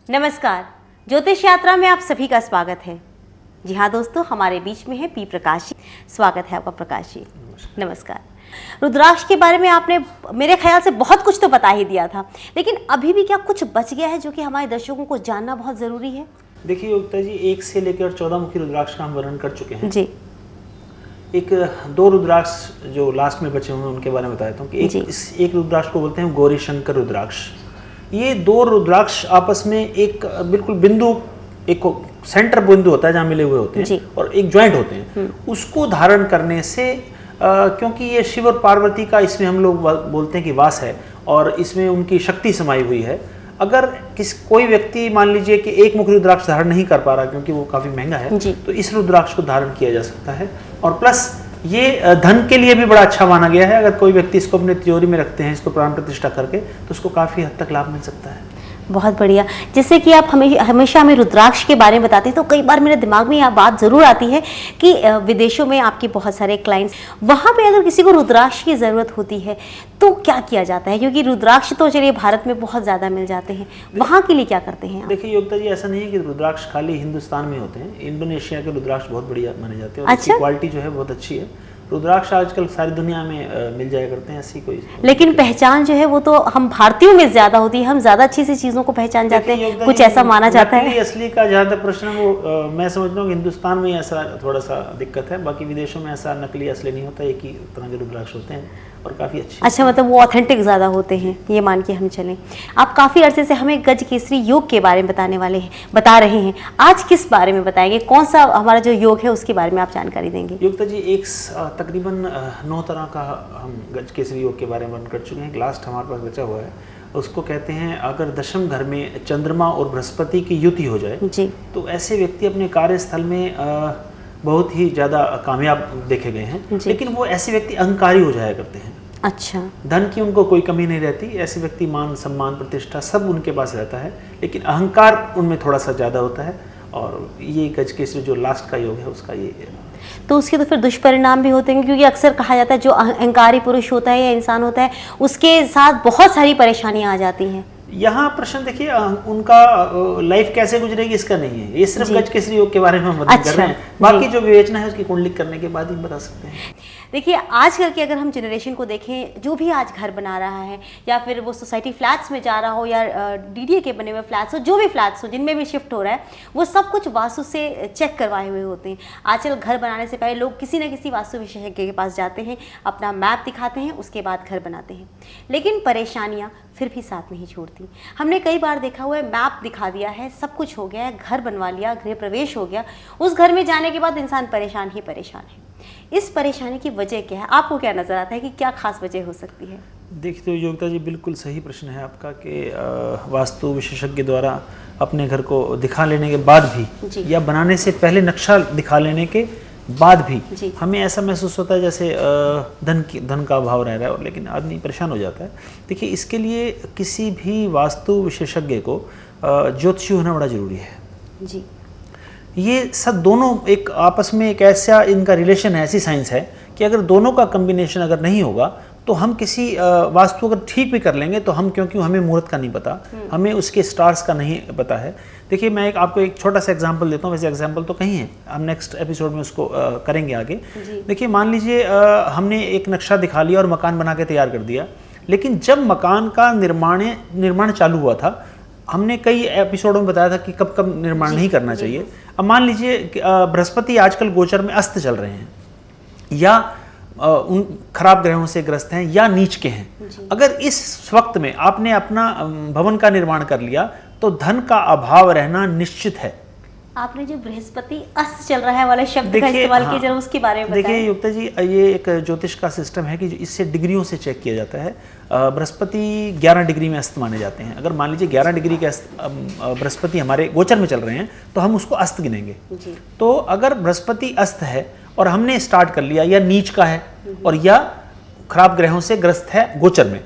नमस्कार, ज्योतिष यात्रा में आप सभी का स्वागत है। जी हाँ दोस्तों, हमारे बीच में है पी प्रकाश जी। स्वागत है आपका प्रकाश जी। नमस्कार। रुद्राक्ष के बारे में आपने मेरे ख्याल से बहुत कुछ तो बता ही दिया था, लेकिन अभी भी क्या कुछ बच गया है जो कि हमारे दर्शकों को जानना बहुत जरूरी है? देखिए योगिता जी, 1 से लेकर 14 मुखी रुद्राक्ष का हम वर्णन कर चुके हैं जी। एक 2 रुद्राक्ष जो लास्ट में बचे हुए हैं उनके बारे में बताता हूँ कि एक रुद्राक्ष को बोलते हैं गौरी शंकर रुद्राक्ष। ये 2 रुद्राक्ष आपस में एक बिल्कुल बिंदु, एक सेंटर बिंदु होता है जहाँ मिले हुए होते हैं और एक ज्वाइंट होते हैं। उसको धारण करने से क्योंकि ये शिव और पार्वती का इसमें हम लोग बोलते हैं कि वास है और इसमें उनकी शक्ति समाई हुई है। अगर कोई व्यक्ति मान लीजिए कि एक मुखी रुद्राक्ष धारण नहीं कर पा रहा क्योंकि वो काफी महंगा है, तो इस रुद्राक्ष को धारण किया जा सकता है। और प्लस ये धन के लिए भी बड़ा अच्छा माना गया है। अगर कोई व्यक्ति इसको अपने तिजोरी में रखते हैं, इसको प्राण प्रतिष्ठा करके, तो उसको काफी हद तक लाभ मिल सकता है। बहुत बढ़िया। जैसे कि आप हमेशा हमें रुद्राक्ष के बारे में बताते हैं, तो कई बार मेरे दिमाग में यह बात जरूर आती है कि विदेशों में आपके बहुत सारे क्लाइंट्स, वहाँ पे अगर किसी को रुद्राक्ष की ज़रूरत होती है तो क्या किया जाता है? क्योंकि रुद्राक्ष तो चलिए भारत में बहुत ज़्यादा मिल जाते हैं, वहाँ के लिए क्या करते हैं? देखिए योगिता जी, ऐसा नहीं है कि रुद्राक्ष खाली हिंदुस्तान में होते हैं। इंडोनेशिया के रुद्राक्ष बहुत बढ़िया माने जाते हैं और इसकी क्वालिटी जो है बहुत अच्छी है। रुद्राक्ष आजकल सारी दुनिया में मिल जाया करते हैं, ऐसी कोई लेकिन पहचान जो है वो तो हम भारतीयों में ज्यादा होती है, हम ज्यादा अच्छी सी चीजों को पहचान जाते हैं, कुछ ऐसा माना जाता है। असली का जहाँ तक प्रश्न वो मैं समझता हूँ कि हिंदुस्तान में ऐसा थोड़ा सा दिक्कत है, बाकी विदेशों में ऐसा नकली असली नहीं होता, एक ही तरह के रुद्राक्ष होते हैं और काफी अच्छे। अच्छा, मतलब वो ऑथेंटिक ज्यादा होते हैं, ये मान के हम चलें। आप काफी अरसे से हमें गज केसरी योग के बारे में बता रहे हैं, आज किस बारे में बताएंगे? कौन सा हमारा जो योग है उसके बारे में आप जानकारी देंगे? योगिता जी, एक तकरीबन 9 तरह का हम गज केसरी योग के बारे में वर्णन कर चुके हैं। लास्ट हमारे पास बचा हुआ है, उसको कहते हैं अगर दशम घर में चंद्रमा और बृहस्पति की युति हो जाए जी, तो ऐसे व्यक्ति अपने कार्यस्थल में बहुत ही ज़्यादा कामयाब देखे गए हैं। लेकिन वो ऐसे व्यक्ति अहंकारी हो जाया करते हैं। अच्छा। धन की उनको कोई कमी नहीं रहती, ऐसे व्यक्ति मान सम्मान प्रतिष्ठा सब उनके पास रहता है, लेकिन अहंकार उनमें थोड़ा सा ज़्यादा होता है। और ये गज केसरी जो लास्ट का योग है उसका ये, तो उसके तो फिर दुष्परिणाम भी होते हैं, क्योंकि अक्सर कहा जाता है जो अहंकारी पुरुष होता है या इंसान होता है उसके साथ बहुत सारी परेशानियां आ जाती हैं। यहाँ प्रश्न देखिए, उनका लाइफ कैसे गुजरेगी इसका नहीं है, ये सिर्फ गज केसरी योग के बारे में हम बात कर रहे हैं। बाकी जो विवेचना है उसकी कुंडली करने के बाद ही बता सकते हैं। देखिए, आजकल की अगर हम जनरेशन को देखें, जो भी आज घर बना रहा है या फिर वो सोसाइटी फ्लैट्स में जा रहा हो या डीडीए के बने हुए फ्लैट्स हो, जो भी फ्लैट्स हो जिनमें भी शिफ्ट हो रहा है, वो सब कुछ वास्तु से चेक करवाए हुए होते हैं। आजकल घर बनाने से पहले लोग किसी न किसी वास्तु विशेषज्ञ के पास जाते हैं, अपना मैप दिखाते हैं, उसके बाद घर बनाते हैं। लेकिन परेशानियाँ फिर भी साथ नहीं छोड़ती। हमने कई बार देखा हुआ है, मैप दिखा दिया है, सब कुछ हो गया है, घर बनवा लिया, गृह प्रवेश हो गया, उस घर में जाने के बाद इंसान परेशान ही परेशान है। इस परेशानी की वजह क्या है? आपको क्या नजर आता है कि क्या खास वजह हो सकती है? देखिए तो योगिता जी, बिल्कुल सही प्रश्न है आपका कि वास्तु विशेषज्ञ द्वारा अपने घर को दिखा लेने के बाद भी या बनाने से पहले नक्शा दिखा लेने के बाद भी हमें ऐसा महसूस होता है जैसे धन का अभाव रह रहा है, और लेकिन आदमी परेशान हो जाता है। देखिए, इसके लिए किसी भी वास्तु विशेषज्ञ को ज्योतिषी होना बड़ा जरूरी है जी। ये सब दोनों एक आपस में एक ऐसा इनका रिलेशन है, ऐसी साइंस है कि अगर दोनों का कम्बिनेशन अगर नहीं होगा तो हम किसी वास्तु अगर ठीक भी कर लेंगे तो हम, क्योंकि हमें मुहूर्त का नहीं पता, हमें उसके स्टार्स का नहीं पता है। देखिए, मैं आपको एक छोटा सा एग्जांपल देता हूँ, वैसे एग्जांपल तो कहीं है, हम नेक्स्ट एपिसोड में उसको करेंगे आगे। देखिए, मान लीजिए हमने एक नक्शा दिखा लिया और मकान बना के तैयार कर दिया, लेकिन जब मकान का निर्माण चालू हुआ था, हमने कई एपिसोडों में बताया था कि कब कब निर्माण नहीं करना चाहिए। अब मान लीजिए बृहस्पति आजकल गोचर में अस्त चल रहे हैं या उन खराब ग्रहों से ग्रस्त हैं या नीच के हैं। अगर इस वक्त में आपने अपना भवन का निर्माण कर लिया तो धन का अभाव रहना निश्चित है। आपने जो बृहस्पति अस्त चल रहा है वाले शब्द का इस्तेमाल किया, जरा उसके बारे में बताएं। देखिए युक्ता जी, ये एक ज्योतिष का सिस्टम है कि इससे डिग्रियों से चेक किया जाता है। बृहस्पति 11 डिग्री में अस्त माने जाते हैं। अगर मान लीजिए 11 डिग्री के बृहस्पति हमारे गोचर में चल रहे हैं तो हम उसको अस्त गिनेंगे। तो अगर बृहस्पति अस्त है और हमने स्टार्ट कर लिया या नीच का है और या खराब ग्रहों से ग्रस्त है गोचर में,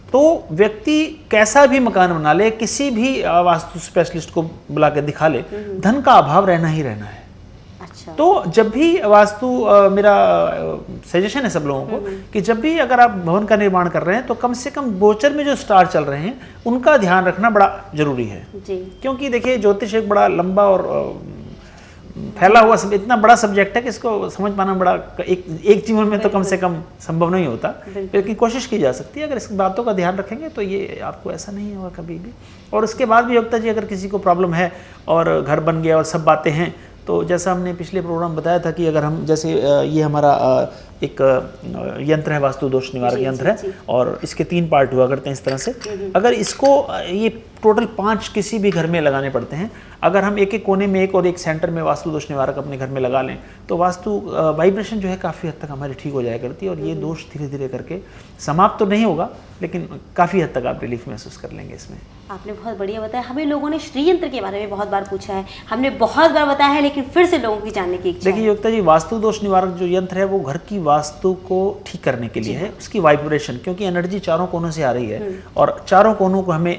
तो व्यक्ति कैसा भी मकान बना ले, किसी भी वास्तु स्पेशलिस्ट को बुला के दिखा ले, धन का अभाव रहना ही रहना है। अच्छा। अच्छा। तो जब भी वास्तु मेरा सजेशन है सब लोगों को कि जब भी अगर आप भवन का निर्माण कर रहे हैं तो कम से कम गोचर में जो स्टार चल रहे हैं उनका ध्यान रखना बड़ा जरूरी है जी। क्योंकि देखिए ज्योतिष एक बड़ा लंबा और फैला हुआ इतना बड़ा सब्जेक्ट है कि इसको समझ पाना बड़ा एक जीवन में तो कम से कम संभव नहीं होता, लेकिन कोशिश की जा सकती है। अगर इस बातों का ध्यान रखेंगे तो ये आपको ऐसा नहीं होगा कभी भी। और उसके बाद भी योगिता जी, अगर किसी को प्रॉब्लम है और घर बन गया और सब बातें हैं, तो जैसा हमने पिछले प्रोग्राम बताया था कि अगर हम जैसे ये हमारा एक यंत्र है, वास्तु दोष निवारक यंत्र है, और इसके 3 पार्ट हुआ करते हैं इस तरह से। अगर इसको ये टोटल 5 किसी भी घर में लगाने पड़ते हैं, अगर हम एक एक कोने में एक और एक सेंटर में वास्तु दोष निवारक अपने घर में लगा लें तो वास्तु वाइब्रेशन जो है काफ़ी हद तक हमारी ठीक हो जाया करती है, और ये दोष धीरे धीरे करके समाप्त तो नहीं होगा लेकिन काफ़ी हद तक आप रिलीफ महसूस कर लेंगे इसमें। आपने बहुत बढ़िया बताया। हमें लोगों ने श्री यंत्र के बारे में बहुत बार पूछा है, हमने बहुत बार बताया है, लेकिन फिर से लोगों की जानने की इच्छा है। देखिए योगिता जी, वास्तु दोष निवारक जो यंत्र है वो घर की वास्तु को ठीक करने के लिए है, उसकी वाइब्रेशन, क्योंकि एनर्जी चारों कोनों से आ रही है और चारों कोनों को हमें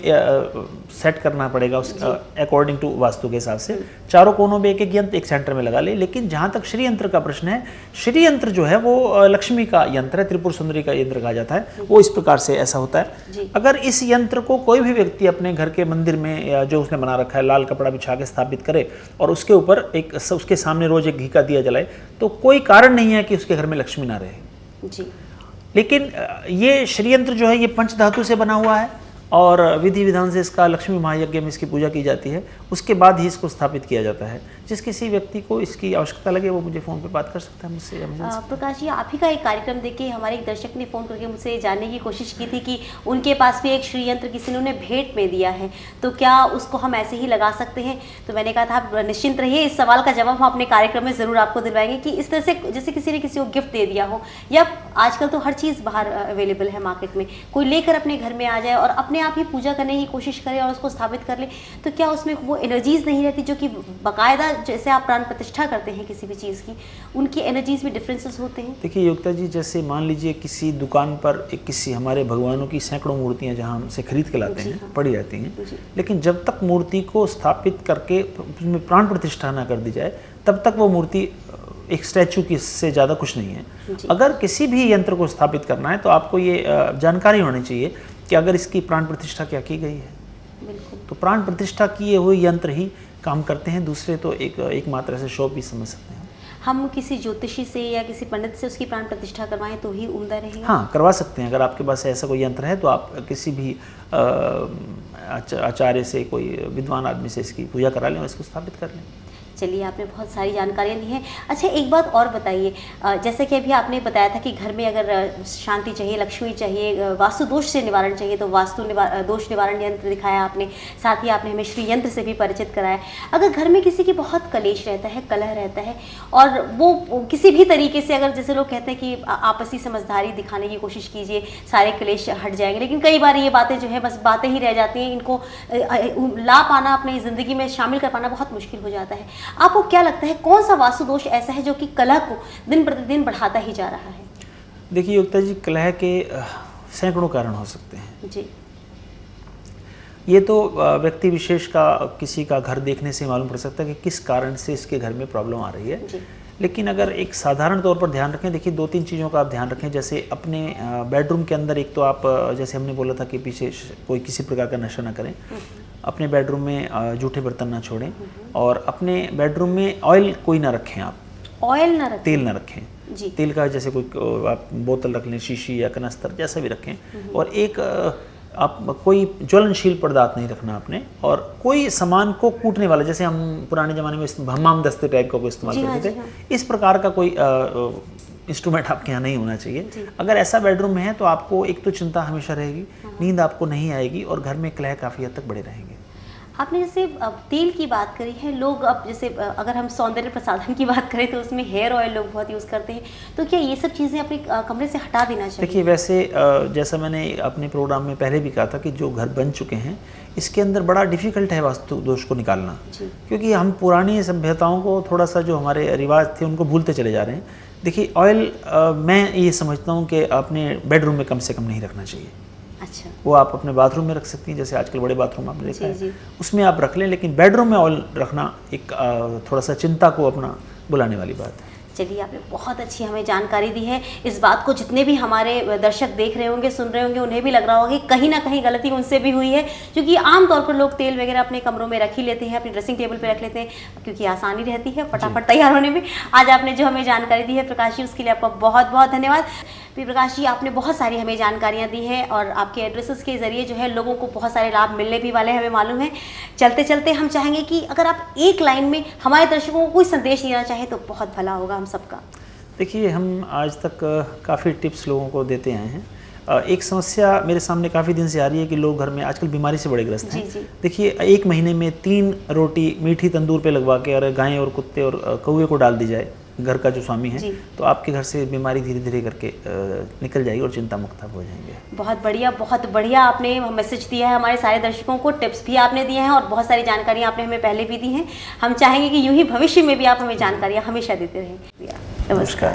सेट करना पड़ेगा उस अकॉर्डिंग टू वास्तु के हिसाब से। चारों कोनों में एक एक यंत्र एक सेंटर में लगा ले। लेकिन जहां तक श्री यंत्र का प्रश्न है, श्री यंत्र जो है वो लक्ष्मी का यंत्र है, त्रिपुर सुंदरी का यंत्र कहा जाता है। वो इस प्रकार से ऐसा होता है, अगर इस यंत्र को कोई भी व्यक्ति अपने घर के मंदिर में या जो उसने बना रखा है लाल कपड़ा बिछा के स्थापित करे और उसके ऊपर एक उसके सामने रोज एक घी का दिया जलाए, तो कोई कारण नहीं है कि उसके घर में लक्ष्मी ना रहे जी। लेकिन ये श्री यंत्र जो है ये पंचधातु से बना हुआ है और विधि विधान से इसका लक्ष्मी महायज्ञ में इसकी पूजा की जाती है, उसके बाद ही इसको स्थापित किया जाता है। जिस किसी व्यक्ति को इसकी आवश्यकता लगे वो मुझे फ़ोन पे बात कर सकता है मुझसे। प्रकाश जी, आप ही का एक कार्यक्रम देख के हमारे एक दर्शक ने फ़ोन करके मुझसे जानने की कोशिश की थी कि उनके पास भी एक श्री यंत्र किसी ने उन्हें भेंट में दिया है, तो क्या उसको हम ऐसे ही लगा सकते हैं? तो मैंने कहा था आप निश्चिंत रहिए, इस सवाल का जवाब हम अपने कार्यक्रम में ज़रूर आपको दिलवाएंगे कि इस तरह से जैसे किसी ने किसी को गिफ्ट दे दिया हो, या आजकल तो हर चीज़ बाहर अवेलेबल है मार्केट में, कोई लेकर अपने घर में आ जाए और अपने आप ही पूजा करने की कोशिश करे और उसको स्थापित कर ले, तो क्या उसमें वो एनर्जीज नहीं रहती जो कि बाकायदा जैसे आप प्राण प्रतिष्ठा करते हैं किसी भी चीज़ की, उनकी एनर्जीज में डिफरेंसेस होते हैं? देखिए योगिता जी, जैसे मान लीजिए किसी दुकान पर एक किसी हमारे भगवानों की सैकड़ों मूर्तियां जहां हमसे खरीद के लाते हैं, पड़ी रहती हैं, लेकिन जब तक मूर्ति को स्थापित करके उसमें प्राण प्रतिष्ठा ना कर दी जाए तब तक वो मूर्ति एक स्टैचू की से ज़्यादा कुछ नहीं है। अगर किसी भी यंत्र को स्थापित करना है तो आपको ये जानकारी होनी चाहिए कि अगर इसकी प्राण प्रतिष्ठा क्या की गई है, तो प्राण प्रतिष्ठा किए हुए यंत्र ही काम करते हैं, दूसरे तो एक मात्रा से शो पीस समझ सकते हैं। हम किसी ज्योतिषी से या किसी पंडित से उसकी प्राण प्रतिष्ठा करवाएं तो ही उम्दा रहेगा? हाँ, करवा सकते हैं। अगर आपके पास ऐसा कोई यंत्र है तो आप किसी भी आचार्य से, कोई विद्वान आदमी से इसकी पूजा करा लें और इसको स्थापित कर लें। चलिए, आपने बहुत सारी जानकारियाँ दी हैं। अच्छा, एक बात और बताइए, जैसे कि अभी आपने बताया था कि घर में अगर शांति चाहिए, लक्ष्मी चाहिए, वास्तु दोष से निवारण चाहिए तो वास्तु दोष निवारण यंत्र दिखाया आपने, साथ ही आपने हमें श्री यंत्र से भी परिचित कराया। अगर घर में किसी की बहुत कलेश रहता है, कलह रहता है, और वो किसी भी तरीके से, अगर जैसे लोग कहते हैं कि आपसी समझदारी दिखाने की कोशिश कीजिए, सारे कलेश हट जाएंगे, लेकिन कई बार ये बातें जो है बस बातें ही रह जाती हैं, इनको ला पाना, अपनी ज़िंदगी में शामिल कर पाना बहुत मुश्किल हो जाता है। आपको क्या लगता है कौन सा वास्तु दोष ऐसा है जो कि कलह को दिन प्रतिदिन बढ़ाता ही जा रहा है? देखिए योगिता जी, कलह के सैकड़ों कारण हो सकते हैं जी। ये तो व्यक्ति विशेष का किसी का घर देखने से मालूम पड़ सकता है कि किस कारण से इसके घर में प्रॉब्लम आ रही है जी। लेकिन अगर एक साधारण तौर पर ध्यान रखें, देखिए 2-3 चीज़ों का आप ध्यान रखें। जैसे अपने बेडरूम के अंदर एक तो आप जैसे हमने बोला था कि पीछे कोई किसी प्रकार का नशा ना करें, अपने बेडरूम में जूठे बर्तन ना छोड़ें, और अपने बेडरूम में ऑयल कोई ना रखें, आप ऑयल ना रखें, तेल ना रखें जी। तेल का जैसे कोई आप बोतल रख लें, शीशी या कनस्तर जैसा भी रखें, और एक आप कोई ज्वलनशील पदार्थ नहीं रखना आपने, और कोई सामान को कूटने वाला, जैसे हम पुराने ज़माने में हमाम दस्ते टाइप का कोई इस्तेमाल करते थे, इस प्रकार का कोई इंस्ट्रूमेंट आपके यहाँ नहीं होना चाहिए। अगर ऐसा बेडरूम में है तो आपको एक तो चिंता हमेशा रहेगी, नींद आपको नहीं आएगी, और घर में कलह काफ़ी हद तक बढ़े रहेंगे। आपने जैसे तेल की बात करी है, लोग अब जैसे अगर हम सौंदर्य प्रसाधन की बात करें तो उसमें हेयर ऑयल लोग बहुत यूज़ करते हैं, तो क्या ये सब चीज़ें अपने कमरे से हटा देना चाहिए? देखिए, वैसे जैसा मैंने अपने प्रोग्राम में पहले भी कहा था कि जो घर बन चुके हैं इसके अंदर बड़ा डिफ़िकल्ट है वास्तु दोष को निकालना, क्योंकि हम पुरानी सभ्यताओं को थोड़ा सा जो हमारे रिवाज थे उनको भूलते चले जा रहे हैं। देखिए, ऑयल मैं ये समझता हूँ कि अपने बेडरूम में कम से कम नहीं रखना चाहिए। अच्छा। वो आप अपने बाथरूम में रख सकती हैं, जैसे आजकल बड़े बाथरूम आपने देखा है, उसमें आप रख लें, लेकिन बेडरूम में ऑयल रखना एक थोड़ा सा चिंता को अपना बुलाने वाली बात है। चलिए, आपने बहुत अच्छी हमें जानकारी दी है। इस बात को जितने भी हमारे दर्शक देख रहे होंगे, सुन रहे होंगे, उन्हें भी लग रहा होगा कि कहीं ना कहीं गलती उनसे भी हुई है, क्योंकि आमतौर पर लोग तेल वगैरह अपने कमरों में रख ही लेते हैं, अपनी ड्रेसिंग टेबल पे रख लेते हैं, क्योंकि आसानी रहती है फटाफट तैयार होने में। आज आपने जो हमें जानकारी दी है प्रकाश जी, उसके लिए आपका बहुत बहुत धन्यवाद। प्रकाश जी, आपने बहुत सारी हमें जानकारियाँ दी हैं और आपके एड्रेसेस के ज़रिए जो है लोगों को बहुत सारे लाभ मिलने भी वाले हैं, हमें मालूम है। चलते चलते हम चाहेंगे कि अगर आप एक लाइन में हमारे दर्शकों को कोई संदेश देना चाहें तो बहुत भला होगा हम सबका। देखिए, हम आज तक काफ़ी टिप्स लोगों को देते आए हैं। एक समस्या मेरे सामने काफ़ी दिन से आ रही है कि लोग घर में आजकल बीमारी से बड़े ग्रस्त हैं। देखिए, 1 महीने में 3 रोटी मीठी तंदूर पे लगवा के और गायें और कुत्ते और कौवे को डाल दी जाए, घर का जो स्वामी है, तो आपके घर से बीमारी धीरे धीरे करके निकल जाएगी और चिंता मुक्त हो जाएंगे। बहुत बढ़िया आपने मैसेज दिया है हमारे सारे दर्शकों को, टिप्स भी आपने दिए हैं और बहुत सारी जानकारियाँ आपने हमें पहले भी दी हैं। हम चाहेंगे कि यूं ही भविष्य में भी आप हमें जानकारियाँ हमेशा देते रहें। नमस्कार।